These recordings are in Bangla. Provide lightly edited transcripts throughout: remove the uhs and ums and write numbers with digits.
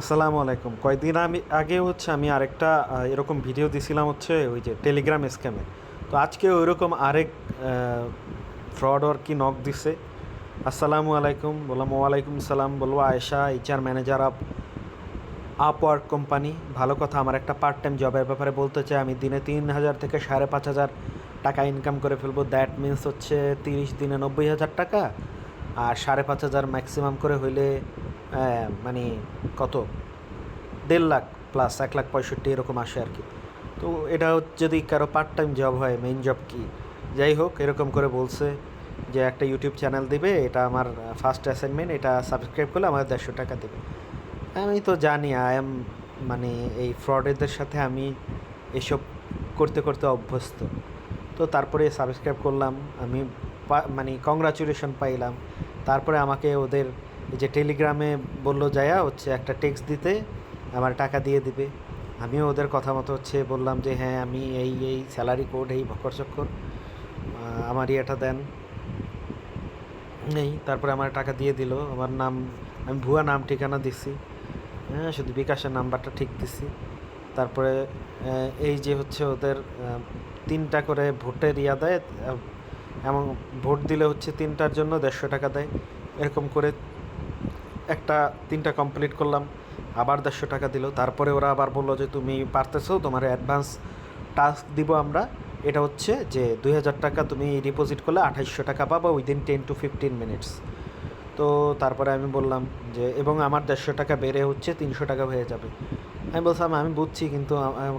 আসসালামু আলাইকুম। কয়েকদিন আগে আমি আরেকটা এরকম ভিডিও দিছিলাম ওই যে টেলিগ্রাম স্ক্যামে। তো আজকে ওইরকম আরেক ফ্রড কি নক দিছে। আসসালামু আলাইকুম, বললাম ওয়ালাইকুম সালাম। বলবো Ayesha, HR manager Upwork company. ভালো কথা, আমার একটা পার্ট টাইম জবের ব্যাপারে বলতে চাই। আমি দিনে 3,000 থেকে 5,500 টাকা ইনকাম করে ফেলবো। দ্যাট মিন্স 30 দিনে 90,000 টাকা, আর 5,500 ম্যাক্সিমাম করে হইলে মানে কত 1.5 লাখ প্লাস 1,65,000 এরকম আসে আর কি। তো এটা যদি কারো পার্ট টাইম জব হয়, মেইন জব কি যাই হোক, এরকম করে বলছে যে একটা ইউটিউব চ্যানেল দিবে, এটা আমার ফার্স্ট অ্যাসাইনমেন্ট, এটা সাবস্ক্রাইব করলে আমার 150 টাকা দেবে। আমি তো জানি আই এম মানে এই ফ্রডেরদের সাথে আমি এসব করতে করতে অভ্যস্ত। তো তারপরে সাবস্ক্রাইব করলাম আমি, মানে কংগ্রাচুলেশন পাইলাম। তারপরে আমাকে ওদের এই যে টেলিগ্রামে বললো যায়া একটা টেক্সট দিতে, আমার টাকা দিয়ে দিবে। আমিও ওদের কথা মতো বললাম যে হ্যাঁ আমি এই এই স্যালারি কোড এই ভক্কর চক্কর, আমার ইয়েটা দেন নেই। তারপরে আমার টাকা দিয়ে দিল। আমার নাম, আমি ভুয়া নাম ঠিকানা দিছি, হ্যাঁ শুধু বিকাশের নাম্বারটা ঠিক দিছি। তারপরে এই যে ওদের 3টা করে ভোটের ইয়া দেয়, এবং ভোট দিলে 3টার জন্য 150 টাকা দেয়। এরকম করে 3টা কমপ্লিট করলাম, আবার 150 টাকা দিল। তারপরে ওরা আবার বললো যে তুমি পারতেছো, তোমার অ্যাডভান্স টাস্ক দিব আমরা। এটা যে 2,000 টাকা তুমি ডিপোজিট করলে 2800 টাকা পাবা উইদিন 10 to 15 মিনিটস। তো তারপরে আমি বললাম যে এবং আমার 150 টাকা বেড়ে 300 টাকা হয়ে যাবে। আমি বলছিলাম আমি বুঝছি, কিন্তু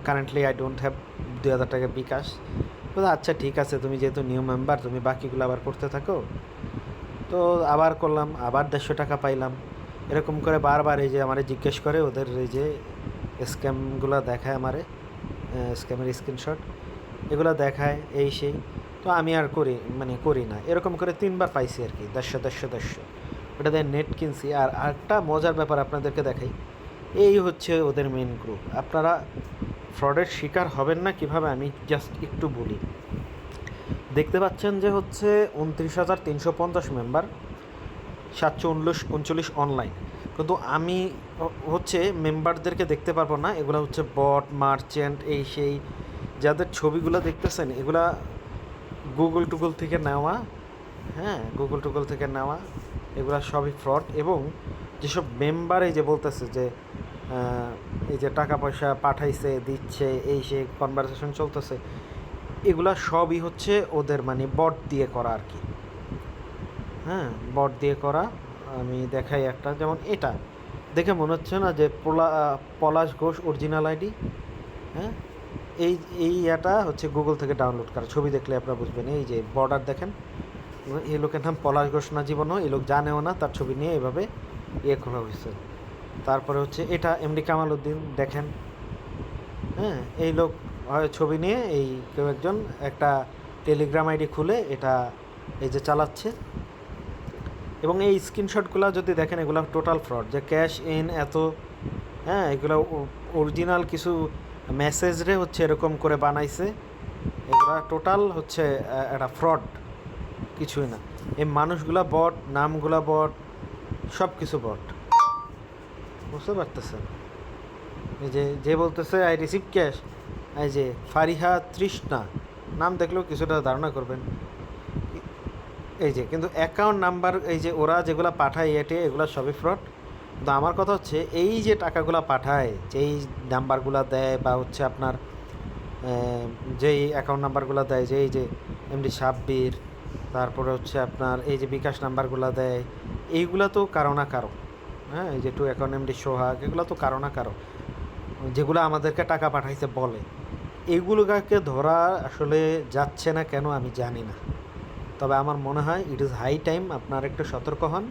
কারেন্টলি আই ডোন্ট হ্যাভ 2,000 টাকা বিকাশ। বলছে আচ্ছা ঠিক আছে, তুমি যেহেতু নিউ মেম্বার, তুমি বাকিগুলো আবার করতে থাকো। তো আবার করলাম, আবার 150 টাকা পাইলাম। এরকম করে বারবার এই যে আমারে জিজ্ঞেস করে, ওদের এই যে স্ক্যামগুলো দেখায় আমারে, স্ক্যামের স্ক্রিনশট এগুলো দেখায় এই সেই। তো আমি আর করি না। এরকম করে 3বার পাইছি আর কি, 150 ওটা দিয়ে নেট কিনছি। আর আরেকটা মজার ব্যাপার আপনাদেরকে দেখাই, এই ওদের মেন গ্রুপ। আপনারা ফ্রডের শিকার হবেন না কিভাবে আমি জাস্ট একটু বলি। দেখতে পাচ্ছেন যে 29,350 মেম্বার, 739 অনলাইন। কিন্তু আমি মেম্বারদেরকে দেখতে পারবো না। এগুলো বট, মার্চেন্ট, এই সেই। যাদের ছবিগুলো দেখতেছেন এগুলা গুগল থেকে নেওয়া, হ্যাঁ গুগল থেকে নেওয়া। এগুলা সবই ফ্রড। এবং যেসব মেম্বার এই যে বলতেছে যে এই যে টাকা পয়সা পাঠাইছে, দিচ্ছে, এই সে কনভারসেশন চলতেছে, এগুলা সবই ওদের বট দিয়ে করা আর কি। হ্যাঁ, বট দিয়ে করা। আমি দেখাই একটা, যেমন এটা দেখে মনে হচ্ছে না যে পলাশ ঘোষ অরিজিনাল আইডি? হ্যাঁ, এই এই ইয়াটা গুগল থেকে ডাউনলোড করা। ছবি দেখলে আপনারা বুঝবেন। এই যে বর্ডার দেখেন, এই লোকের নাম পলাশ ঘোষ না জীবনও, এই লোক জানেও না, তার ছবি নিয়ে এভাবে করা হয়েছে। তারপরে এটা এমডি কামাল উদ্দিন দেখেন, হ্যাঁ এই লোক ছবি নিয়ে এই কেউ একজন একটা টেলিগ্রাম আইডি খুলে এটা এই যে চালাচ্ছে। এবং এই স্ক্রিনশটগুলো যদি দেখেন, এগুলো টোটাল ফ্রড। যে ক্যাশ ইন এত, হ্যাঁ এগুলো অরিজিনাল কিছু মেসেজ রে এরকম করে বানাইছে। এগুলো টোটাল একটা ফ্রড, কিছুই না। এই মানুষগুলা বট, নামগুলা বট, সব কিছু বট। বুঝতে পারতেছেন? এই যে বলতেছে আই রিসিভ ক্যাশ, এই যে ফারিহা তৃষ্ণা, নাম দেখলেও কিছুটা ধারণা করবেন। এই যে কিন্তু অ্যাকাউন্ট নাম্বার, এই যে ওরা যেগুলো পাঠায় এগুলো সবই ফ্রড। তো আমার কথা এই যে টাকাগুলো পাঠায়, যেই নাম্বারগুলো দেয়, বা আপনার যেই অ্যাকাউন্ট নাম্বারগুলো দেয়, যে এই যে এমডি সাব্বির, তারপরে আপনার এই যে বিকাশ নাম্বারগুলো দেয়, এইগুলো তো কারো না কারো, হ্যাঁ এই যে টু অ্যাকাউন্ট এমডি সোহাগ, এগুলো তো কারো না কারো, যেগুলো আমাদেরকে টাকা পাঠাইছে বলে। এইগুলোকে ধরা আসলে যাচ্ছে না কেন আমি জানি না। তবে আমার মনে হয় ইট ইজ হাই টাইম আপনারা একটু সতর্ক হন।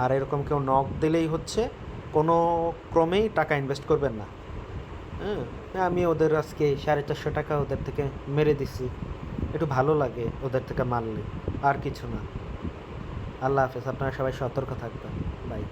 আর এরকম কেউ নক দিলেই কোনো ক্রমেই টাকা ইনভেস্ট করবেন না। হ্যাঁ, আমি ওদের আজকে 450 টাকা ওদের থেকে মেরে দিছি, একটু ভালো লাগে ওদের থেকে মারলে, আর কিছু না। আল্লাহ হাফেজ, আপনারা সবাই সতর্ক থাকবেন। বাই।